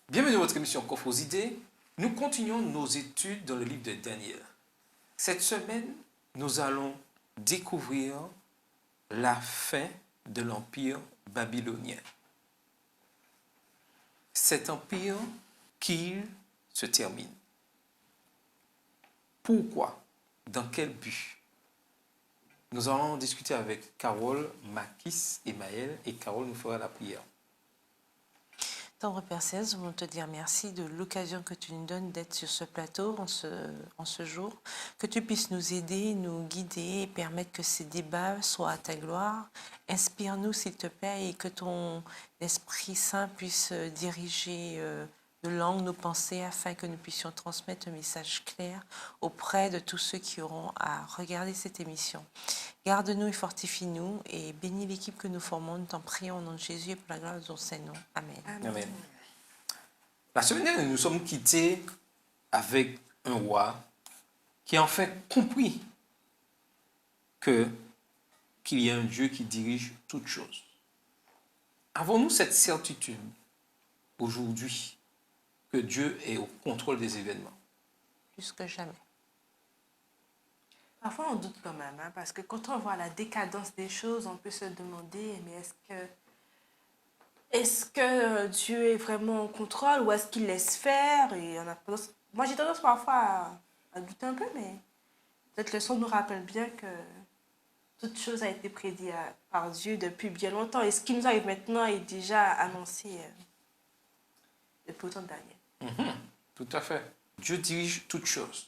Bienvenue à votre émission Coffre aux idées. Nous continuons nos études dans le livre de Daniel. Cette semaine, nous allons découvrir la fin de l'empire babylonien. Cet empire qui se termine. Pourquoi? Dans quel but? Nous allons discuter avec Carole, Makis et Maël, et Carole nous fera la prière. Tendre Père Céleste, nous voulons te dire merci de l'occasion que tu nous donnes d'être sur ce plateau en ce jour. Que tu puisses nous aider, nous guider et permettre que ces débats soient à ta gloire. Inspire-nous, s'il te plaît, et que ton Esprit Saint puisse diriger nos langues, nos pensées, afin que nous puissions transmettre un message clair auprès de tous ceux qui auront à regarder cette émission. Garde-nous et fortifie-nous et bénis l'équipe que nous formons. Nous t'en prions au nom de Jésus et pour la gloire de ton Saint-Nom. Amen. Amen. La semaine dernière, nous nous sommes quittés avec un roi qui a enfin compris qu'il y a un Dieu qui dirige toutes choses. Avons-nous cette certitude aujourd'hui que Dieu est au contrôle des événements? Plus que jamais. Parfois, on doute quand même, hein, parce que quand on voit la décadence des choses, on peut se demander, mais est-ce que Dieu est vraiment en contrôle ou est-ce qu'il laisse faire? Et moi, j'ai tendance parfois à douter un peu, mais cette leçon nous rappelle bien que toute chose a été prédite par Dieu depuis bien longtemps. Et ce qui nous arrive maintenant est déjà annoncé depuis autant d'années. Tout à fait. Dieu dirige toutes choses.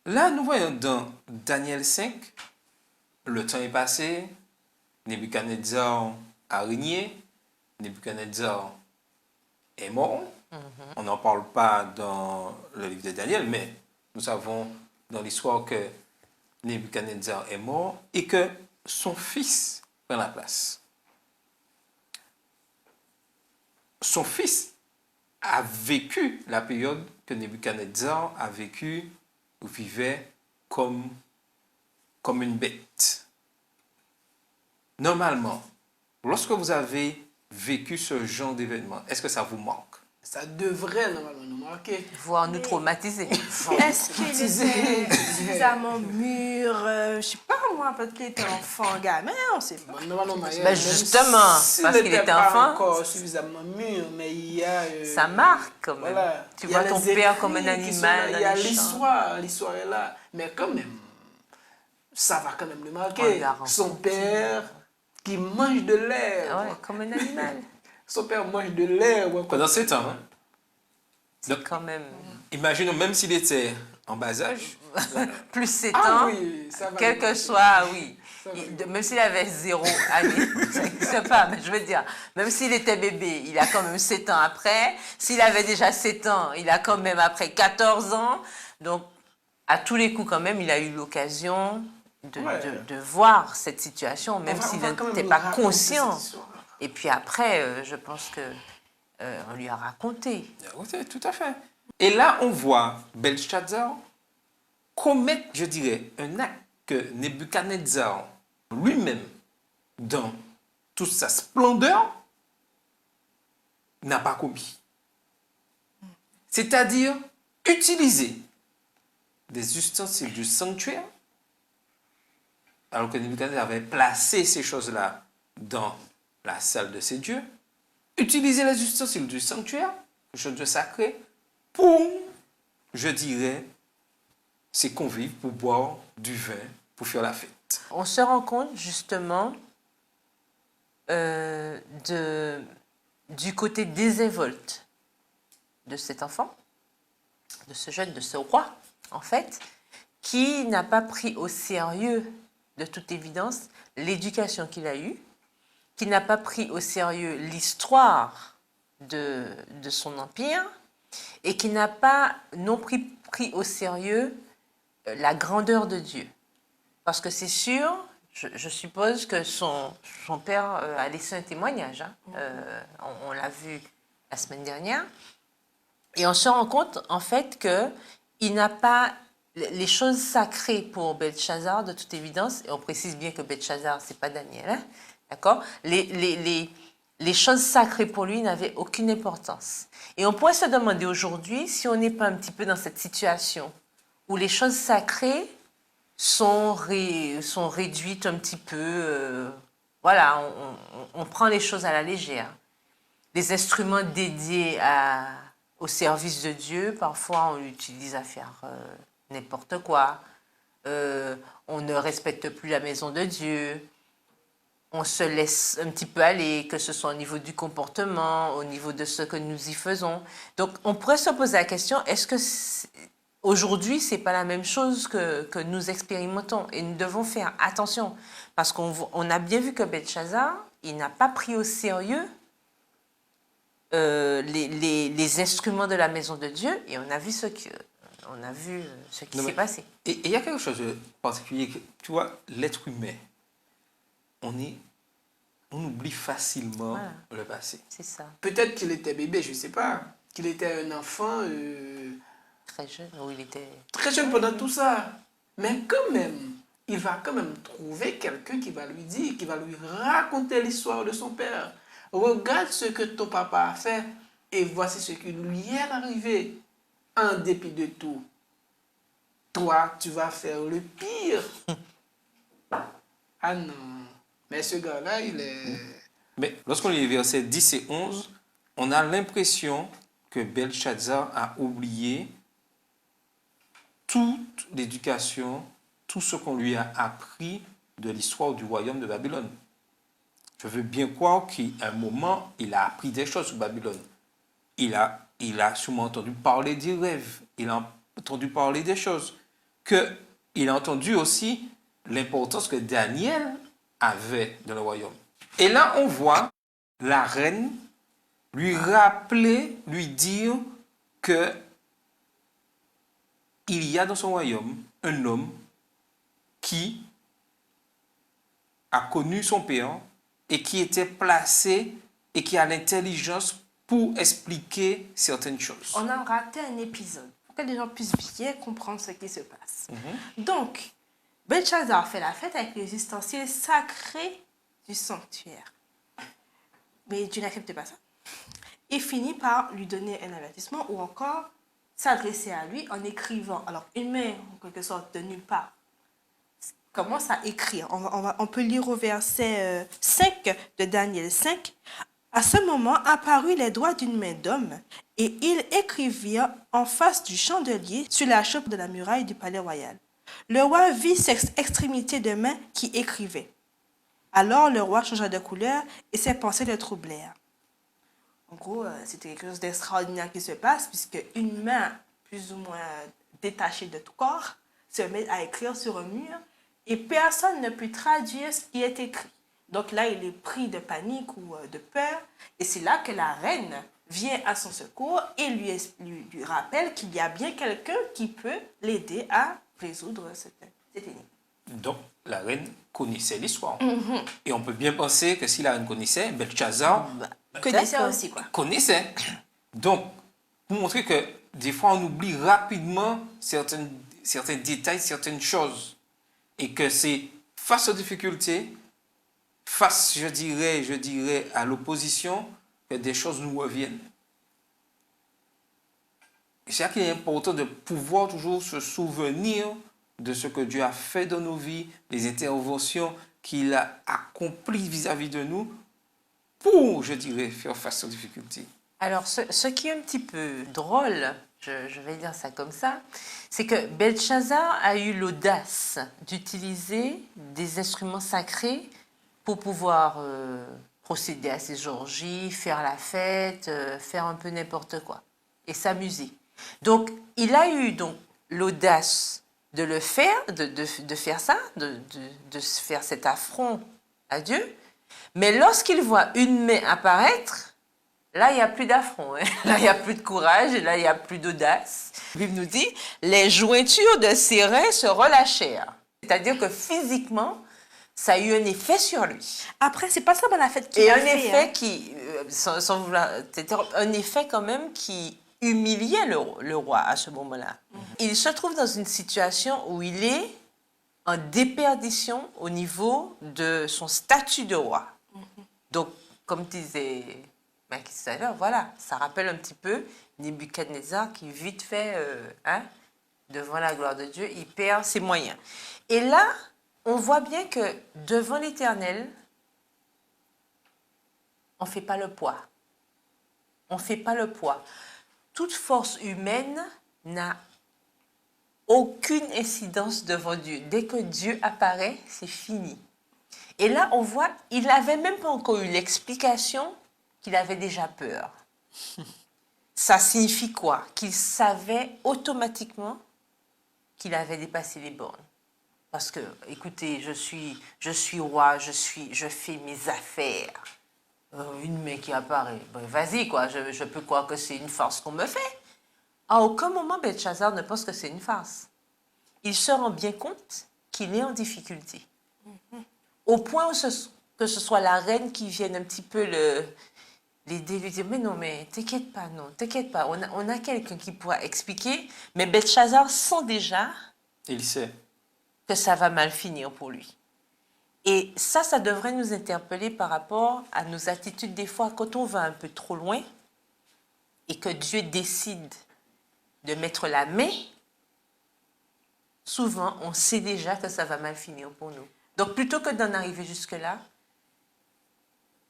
Là, nous voyons dans Daniel 5, le temps est passé, Nebuchadnezzar a régné, Nebuchadnezzar est mort. On n'en parle pas dans le livre de Daniel, mais nous savons dans l'histoire que Nebuchadnezzar est mort et que son fils prend la place. Son fils a vécu la période que Nebuchadnezzar a vécu ou vivait comme une bête. Normalement, lorsque vous avez vécu ce genre d'événement, est-ce que ça vous manque? Ça devrait normalement nous marquer. Voire nous traumatiser. Est-ce qu'il était suffisamment mûr? Je sais pas moi, peut-être qu'il était enfant, gamin, on sait pas. Bon, normalement, Ben justement, parce qu'il était pas enfant, encore suffisamment mûr, mais il y a... ça marque quand même. Voilà. Tu Il y a vois ton les père comme un écrits qui sont animal. là, il y a dans les champs. l'histoire est là. Mais quand même, ça va quand même le On marquer. l'a Son rencontré. père qui mange de l'herbe. Ah ouais, comme un animal. Son père mange de l'herbe. Pendant 7 ans, hein? C'est quand même Imaginons, même s'il était en bas âge, plus 7 Ah ans, oui, ça va. quel que soit, oui. Ça va. Même s'il avait 0 année, ça n'existe pas, mais je veux dire, même s'il était bébé, il a quand même 7 ans après. S'il avait déjà 7 ans, il a quand même après 14 ans. Donc, à tous les coups, quand même, il a eu l'occasion de voir cette situation, même s'il n'était pas conscient. Et puis après, je pense que on lui a raconté. oui, tout à fait. Et là, on voit Belshazzar commettre, je dirais, un acte que Nebuchadnezzar lui-même, dans toute sa splendeur, n'a pas commis. C'est-à-dire utiliser des ustensiles du sanctuaire, alors que Nebuchadnezzar avait placé ces choses-là dans la salle de ses dieux, utiliser les ustensiles du sanctuaire, les choses de sacré, pour, je dirais, ses convives, pour boire du vin, pour faire la fête. On se rend compte justement du côté désinvolte de cet enfant, de ce jeune, de ce roi, en fait, qui n'a pas pris au sérieux, de toute évidence, l'éducation qu'il a eue, qui n'a pas pris au sérieux l'histoire de son empire et qui n'a pas non pris au sérieux la grandeur de Dieu. Parce que c'est sûr, je suppose que son père a laissé un témoignage. Hein. On l'a vu la semaine dernière. Et on se rend compte, en fait, qu'il n'a pas les choses sacrées pour Belshazzar, de toute évidence, et on précise bien que Belshazzar, ce n'est pas Daniel, hein, d'accord? Les les choses sacrées pour lui n'avaient aucune importance. Et on pourrait se demander aujourd'hui si on n'est pas un petit peu dans cette situation où les choses sacrées sont réduites un petit peu. Voilà, on prend les choses à la légère. Les instruments dédiés au service de Dieu, parfois on l'utilise à faire n'importe quoi. On ne respecte plus la maison de Dieu. On se laisse un petit peu aller, que ce soit au niveau du comportement, au niveau de ce que nous y faisons. Donc, on pourrait se poser la question, est-ce que aujourd'hui, ce n'est pas la même chose que nous expérimentons? Et nous devons faire attention, parce qu'on a bien vu que Belchazzar, il n'a pas pris au sérieux les instruments de la maison de Dieu, et on a vu ce qui s'est passé. Et il y a quelque chose de particulier, tu vois, l'être humain, on oublie facilement le passé. C'est ça. Peut-être qu'il était bébé, je ne sais pas. Qu'il était un enfant... Très jeune, où il était... Très jeune pendant tout ça. Mais quand même, il va quand même trouver quelqu'un qui va lui dire, qui va lui raconter l'histoire de son père. Regarde ce que ton papa a fait et voici ce qui lui est arrivé. En dépit de tout, toi, tu vas faire le pire. Ah non. Mais ce gars-là, il est... Mais lorsqu'on lit les versets 10 et 11, on a l'impression que Belchazzar a oublié toute l'éducation, tout ce qu'on lui a appris de l'histoire du royaume de Babylone. Je veux bien croire qu'à un moment, il a appris des choses sur Babylone. Il a sûrement entendu parler des rêves, il a entendu parler des choses, il a entendu aussi l'importance que Daniel avait dans le royaume. Et là, on voit la reine lui rappeler, lui dire que il y a dans son royaume un homme qui a connu son père et qui était placé et qui a l'intelligence pour expliquer certaines choses. On a raté un épisode pour que les gens puissent bien comprendre ce qui se passe. Donc, Belchazzar fait la fête avec les ustensiles sacrés du sanctuaire. Mais Dieu n'accepte pas ça. Il finit par lui donner un avertissement ou encore s'adresser à lui en écrivant. Alors, une main, en quelque sorte, de nulle part, commence à écrire. On peut lire au verset 5 de Daniel 5. À ce moment apparut les doigts d'une main d'homme, et ils écrivirent en face du chandelier sur la chope de la muraille du palais royal. Le roi vit cette extrémité de main qui écrivait. Alors le roi changea de couleur et ses pensées le troublèrent. En gros, c'était quelque chose d'extraordinaire qui se passe, puisque une main plus ou moins détachée de tout corps se met à écrire sur un mur et personne ne peut traduire ce qui est écrit. Donc là, il est pris de panique ou de peur, et c'est là que la reine vient à son secours et lui rappelle qu'il y a bien quelqu'un qui peut l'aider à résoudre cette énigme. Donc, la reine connaissait l'histoire. Et on peut bien penser que si la reine connaissait, Belchazzar Connaissait aussi, quoi. connaissait. Donc, pour montrer que des fois, on oublie rapidement certains détails, certaines choses. Et que c'est face aux difficultés, face, je dirais, à l'opposition, que des choses nous reviennent. C'est ça qu'il est important de pouvoir toujours se souvenir de ce que Dieu a fait dans nos vies, des interventions qu'il a accomplies vis-à-vis de nous pour, je dirais, faire face aux difficultés. Alors, ce qui est un petit peu drôle, je vais dire ça comme ça, c'est que Belchazzar a eu l'audace d'utiliser des instruments sacrés pour pouvoir procéder à ses orgies, faire la fête, faire un peu n'importe quoi et s'amuser. Donc, il a eu donc l'audace de le faire, de faire ça, de faire cet affront à Dieu. Mais lorsqu'il voit une main apparaître, là, il n'y a plus d'affront, hein. Là, il n'y a plus de courage, et là, il n'y a plus d'audace. La Bible nous dit, les jointures de ses reins se relâchèrent. C'est-à-dire que physiquement, ça a eu un effet sur lui. Après, c'est pas ça dans la fête qu'il Et a un fait. effet qui, sans vouloir t'interrompre, un effet quand même qui humiliait le roi à ce moment-là. Il se trouve dans une situation où il est en déperdition au niveau de son statut de roi. Donc, comme disait Macky tout à l'heure, voilà, ça rappelle un petit peu Nebuchadnezzar qui vite fait, devant la gloire de Dieu, il perd ses moyens. Et là, on voit bien que devant l'Éternel, on ne fait pas le poids. On ne fait pas le poids. Toute force humaine n'a aucune incidence devant Dieu. Dès que Dieu apparaît, c'est fini. Et là, on voit, il n'avait même pas encore eu l'explication qu'il avait déjà peur. Ça signifie quoi? Qu'il savait automatiquement qu'il avait dépassé les bornes. Parce que, écoutez, je suis roi, je fais mes affaires. Une main qui apparaît, ben, vas-y quoi, je peux croire que c'est une farce qu'on me fait. À aucun moment, Belchazzar ne pense que c'est une farce. Il se rend bien compte qu'il est en difficulté. Au point où que ce soit la reine qui vienne un petit peu l'aider, lui dire, mais non, mais t'inquiète pas, non, t'inquiète pas, on a quelqu'un qui pourra expliquer, mais Belchazzar sent déjà Il sait. que ça va mal finir pour lui. Et ça devrait nous interpeller par rapport à nos attitudes des fois quand on va un peu trop loin et que Dieu décide de mettre la main, souvent on sait déjà que ça va mal finir pour nous. Donc plutôt que d'en arriver jusque-là,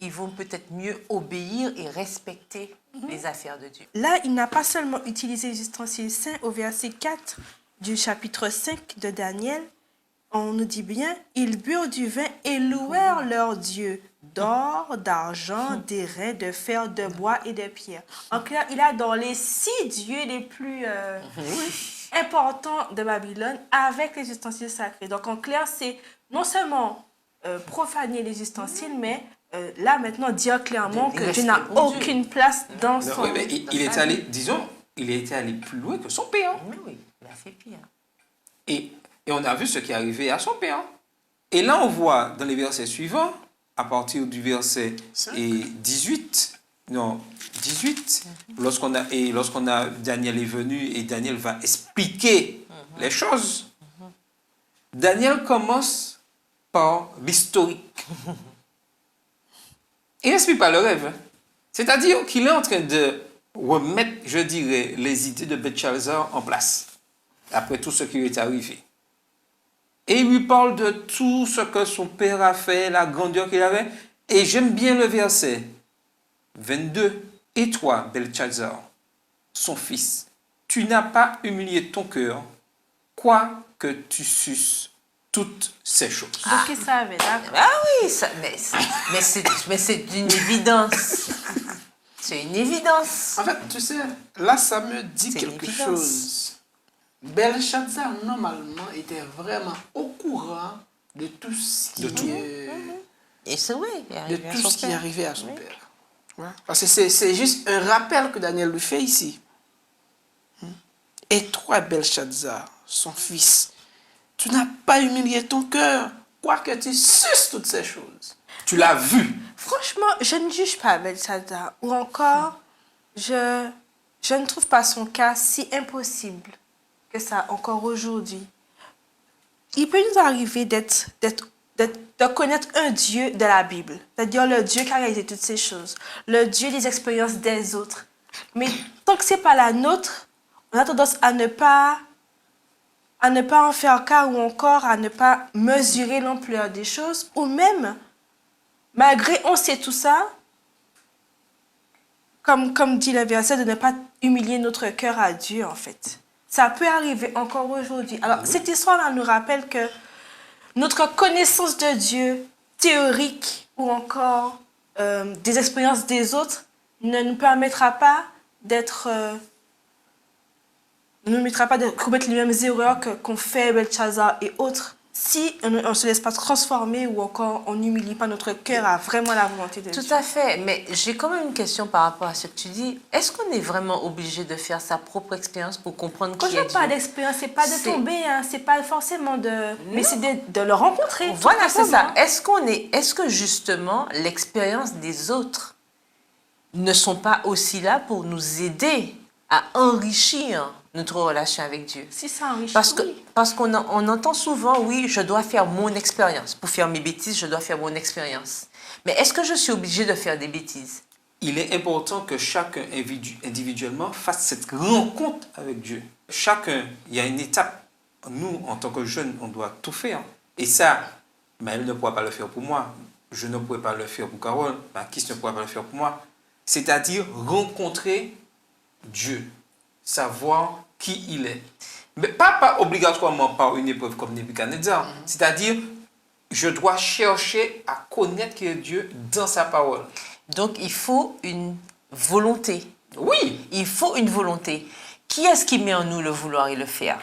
ils vont peut-être mieux obéir et respecter les affaires de Dieu. Là, il n'a pas seulement utilisé les ustensiles saints au verset 4 du chapitre 5 de Daniel. On nous dit bien, ils burent du vin et louèrent leur Dieu d'or, d'argent, d'airain, de fer, de bois et de pierre. En clair, il a dans les 6 dieux les plus importants de Babylone avec les ustensiles sacrés. Donc en clair, c'est non seulement profaner les ustensiles, mais là maintenant dire clairement que Dieu n'a aucune place dans son... Oui, mais il est allé, disons, il était allé plus loin que son père. Oui, il a fait pire. Et on a vu ce qui est arrivé à son père. Et là, on voit dans les versets suivants, à partir du verset 18, lorsqu'on a Daniel est venu et Daniel va expliquer les choses. Daniel commence par l'historique. Il n'explique pas le rêve. C'est-à-dire qu'il est en train de remettre, je dirais, les idées de Belchazzar en place, après tout ce qui lui est arrivé. Et il lui parle de tout ce que son père a fait, la grandeur qu'il avait. Et j'aime bien le verset 22. Et toi, Belchazzar, son fils, tu n'as pas humilié ton cœur, quoique tu susses toutes ces choses. Donc il savait, d'accord. Ah oui, mais c'est une évidence. C'est une évidence. En fait, tu sais, là, ça me dit C'est quelque une évidence. chose. Belshazzar, normalement, était vraiment au courant de tout ce qui, De tout. Et c'est vrai, il est de arrivé à tout son ce qui est père. arrivé à son père. Ouais. Parce que c'est juste un rappel que Daniel lui fait ici. Et toi, Belshazzar, son fils, tu n'as pas humilié ton cœur, quoique tu suces toutes ces choses. Tu l'as vu. Franchement, je ne juge pas Belshazzar. Ou encore, je ne trouve pas son cas si impossible que ça encore aujourd'hui. Il peut nous arriver de connaître un Dieu de la Bible, c'est-à-dire le Dieu qui a réalisé toutes ces choses, le Dieu des expériences des autres. Mais tant que ce n'est pas la nôtre, on a tendance à ne pas en faire cas ou encore à ne pas mesurer l'ampleur des choses, ou même, malgré on sait tout ça, comme dit le verset, de ne pas humilier notre cœur à Dieu, en fait. Ça peut arriver encore aujourd'hui. Alors, cette histoire-là nous rappelle que notre connaissance de Dieu, théorique ou encore des expériences des autres, ne nous permettra pas de commettre les mêmes erreurs qu'ont fait Belshazzar et autres si on ne se laisse pas transformer ou encore on n'humilie pas notre cœur à vraiment la volonté de Dieu. Tout à fait, mais j'ai quand même une question par rapport à ce que tu dis. Est-ce qu'on est vraiment obligé de faire sa propre expérience pour comprendre Quand qui je est ne parle Dieu? d'expérience, c'est pas de C'est- tomber, hein, c'est pas forcément de... Mais c'est de le rencontrer. tout Voilà, c'est ça. simplement. Est-ce que justement l'expérience des autres ne sont pas aussi là pour nous aider à enrichir notre relation avec Dieu. Si ça enrichit, Parce qu'on on entend souvent, oui, je dois faire mon expérience. Pour faire mes bêtises, je dois faire mon expérience. Mais est-ce que je suis obligée de faire des bêtises? Il est important que chacun individuellement fasse cette rencontre avec Dieu. Chacun, il y a une étape. Nous, en tant que jeunes, on doit tout faire. Et ça, elle ne pourra pas le faire pour moi. Je ne pourrai pas le faire pour Carole. Maquis ne pourra pas le faire pour moi. C'est-à-dire rencontrer Dieu. Savoir qui il est. Mais pas obligatoirement par une épreuve comme Nebuchadnezzar. C'est-à-dire, je dois chercher à connaître qui est Dieu dans sa parole. Donc, il faut une volonté. Oui. Il faut une volonté. Qui est-ce qui met en nous le vouloir et le faire?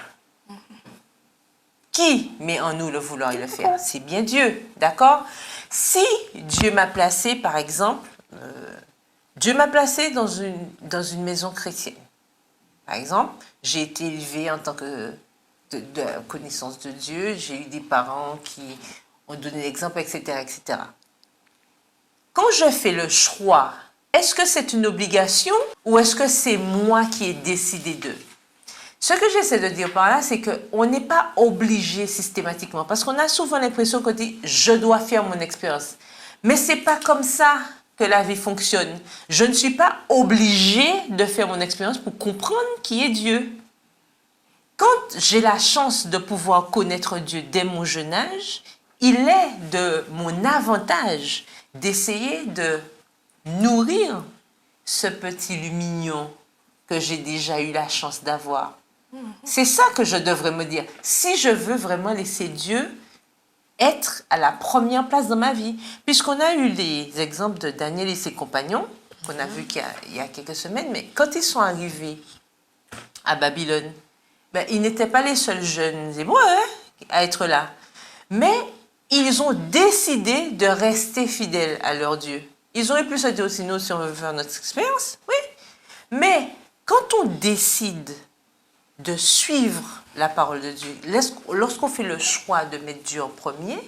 Qui met en nous le vouloir et le faire? C'est bien Dieu, d'accord? Si Dieu m'a placé, par exemple, Dieu m'a placé dans une maison chrétienne. Par exemple, j'ai été élevée en tant que de connaissance de Dieu, j'ai eu des parents qui ont donné l'exemple, etc., etc. Quand je fais le choix, est-ce que c'est une obligation ou est-ce que c'est moi qui ai décidé d'eux? Ce que j'essaie de dire par là, c'est qu'on n'est pas obligé systématiquement, parce qu'on a souvent l'impression qu'on dit « je dois faire mon expérience ». Mais ce n'est pas comme ça que la vie fonctionne. Je ne suis pas obligée de faire mon expérience pour comprendre qui est Dieu. Quand j'ai la chance de pouvoir connaître Dieu dès mon jeune âge, il est de mon avantage d'essayer de nourrir ce petit lumignon que j'ai déjà eu la chance d'avoir. C'est ça que je devrais me dire. Si je veux vraiment laisser Dieu être à la première place dans ma vie, puisqu'on a eu les exemples de Daniel et ses compagnons, qu'on a vu il y a quelques semaines, mais quand ils sont arrivés à Babylone, ben, ils n'étaient pas les seuls jeunes hébreux à être là. Mais ils ont décidé de rester fidèles à leur Dieu. Ils auraient pu se dire aussi, nous, si on veut faire notre expérience, oui. Mais quand on décide de suivre la parole de Dieu, lorsqu'on fait le choix de mettre Dieu en premier,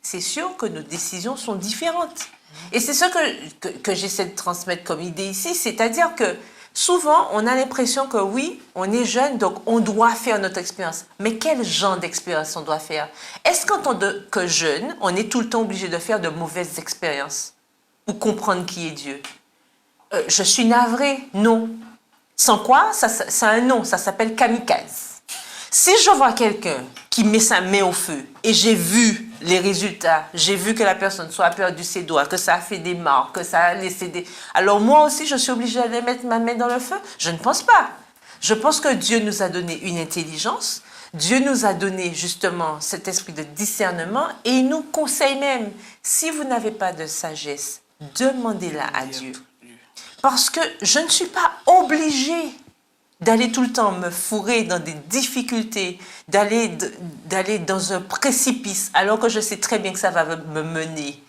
c'est sûr que nos décisions sont différentes. Et c'est ce que j'essaie de transmettre comme idée ici, c'est-à-dire que souvent, on a l'impression que oui, on est jeune, donc on doit faire notre expérience. Mais quel genre d'expérience on doit faire? Est-ce qu'en tant que jeune, on est tout le temps obligé de faire de mauvaises expériences pour comprendre qui est Dieu? Je suis navrée, non. Sans quoi, c'est un nom, ça s'appelle kamikaze. Si je vois quelqu'un qui met sa main au feu et j'ai vu les résultats, j'ai vu que la personne soit perdu ses doigts, que ça a fait des marques, que ça a laissé des... Alors moi aussi, je suis obligée d'aller mettre ma main dans le feu? Je ne pense pas. Je pense que Dieu nous a donné une intelligence, Dieu nous a donné justement cet esprit de discernement et il nous conseille même, si vous n'avez pas de sagesse, demandez-la à Dieu. Parce que je ne suis pas obligée d'aller tout le temps me fourrer dans des difficultés, d'aller dans un précipice, alors que je sais très bien que ça va me mener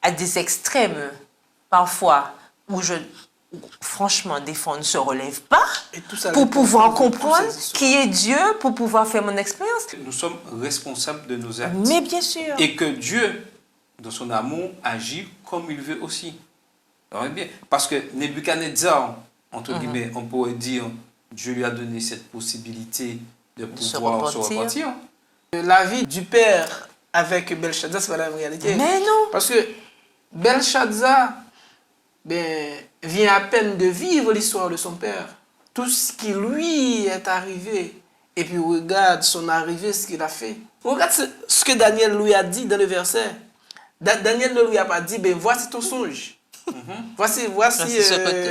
à des extrêmes, parfois, où franchement, des fois, on ne se relève pas pour pouvoir comprendre qui est Dieu, pour pouvoir faire mon expérience. Nous sommes responsables de nos actes. Mais bien sûr. Et que Dieu, dans son amour, agit comme il veut aussi. Bien. Parce que Nebuchadnezzar, entre guillemets, on pourrait dire, Dieu lui a donné cette possibilité de pouvoir se repentir. La vie du père avec Belshazzar, c'est pas la réalité. Mais non. Parce que Belshazzar vient à peine de vivre l'histoire de son père. Tout ce qui lui est arrivé, et puis regarde son arrivée, ce qu'il a fait. Regarde ce que Daniel lui a dit dans le verset. Daniel ne lui a pas dit, voici ton songe. Voici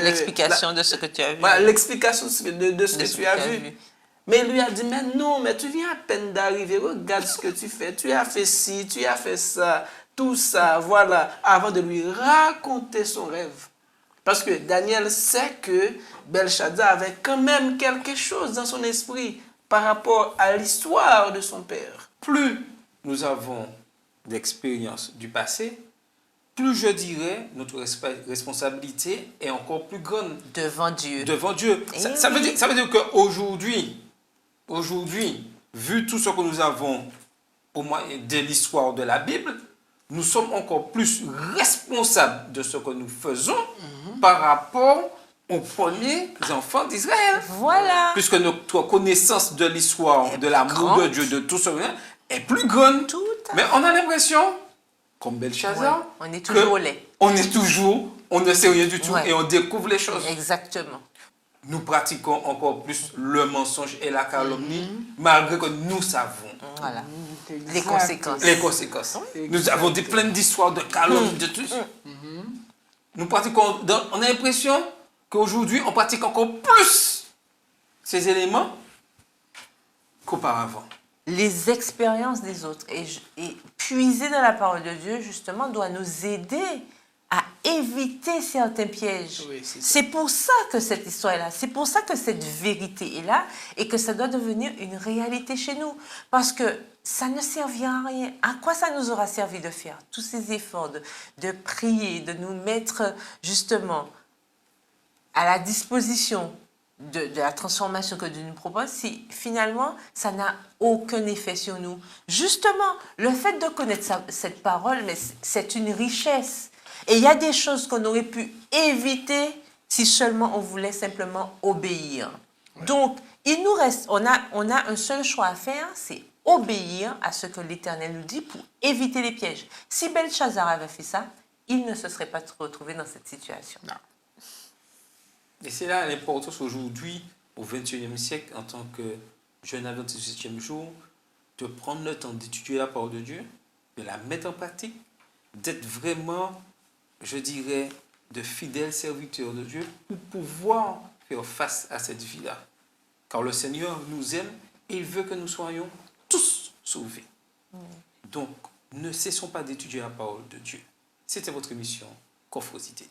l'explication de ce que tu as vu. Voilà, l'explication de ce que tu as vu. Mais il lui a dit, mais non, mais tu viens à peine d'arriver, regarde ce que tu fais. Tu as fait ci, tu as fait ça, tout ça, voilà, avant de lui raconter son rêve. Parce que Daniel sait que Belshazzar avait quand même quelque chose dans son esprit par rapport à l'histoire de son père. Plus nous avons d'expérience du passé, plus je dirais notre responsabilité est encore plus grande. Devant Dieu. Devant Dieu. Ça veut dire qu'aujourd'hui, vu tout ce que nous avons au moins de l'histoire de la Bible, nous sommes encore plus responsables de ce que nous faisons par rapport aux premiers enfants d'Israël. Voilà. Puisque notre connaissance de l'histoire, de l'amour grande. de Dieu, de tout cela, est plus grande. Tout à Mais on a l'impression, comme Belshazzar, Ouais, on est toujours laid. on ne sait rien du tout Ouais. et on découvre les choses. Exactement. Nous pratiquons encore plus le mensonge et la calomnie, malgré que nous savons Voilà. Exact. Les conséquences. les conséquences. Nous avons plein d'histoires de calomnie, de tout ça. Nous pratiquons, on a l'impression qu'aujourd'hui, on pratique encore plus ces éléments qu'auparavant. Les expériences des autres et puiser dans la parole de Dieu, justement, doit nous aider à éviter certains pièges. Oui, c'est ça. C'est pour ça que cette histoire est là. C'est pour ça que cette vérité est là et que ça doit devenir une réalité chez nous. Parce que ça ne servira à rien. À quoi ça nous aura servi de faire tous ces efforts, de prier, de nous mettre justement à la disposition de la transformation que Dieu nous propose, si finalement ça n'a aucun effet sur nous. Justement, le fait de connaître cette parole, mais c'est une richesse. Et il y a des choses qu'on aurait pu éviter si seulement on voulait simplement obéir. Donc, il nous reste, on a un seul choix à faire, c'est obéir à ce que l'Éternel nous dit pour éviter les pièges. Si Belshazzar avait fait ça, il ne se serait pas retrouvé dans cette situation. Non. Et c'est là l'importance aujourd'hui, au XXIe siècle, en tant que jeune adventiste du 7e jour, de prendre le temps d'étudier la parole de Dieu, de la mettre en pratique, d'être vraiment, je dirais, de fidèles serviteurs de Dieu pour pouvoir faire face à cette vie-là. Car le Seigneur nous aime et il veut que nous soyons tous sauvés. Donc, ne cessons pas d'étudier la parole de Dieu. C'était votre émission Confrosité.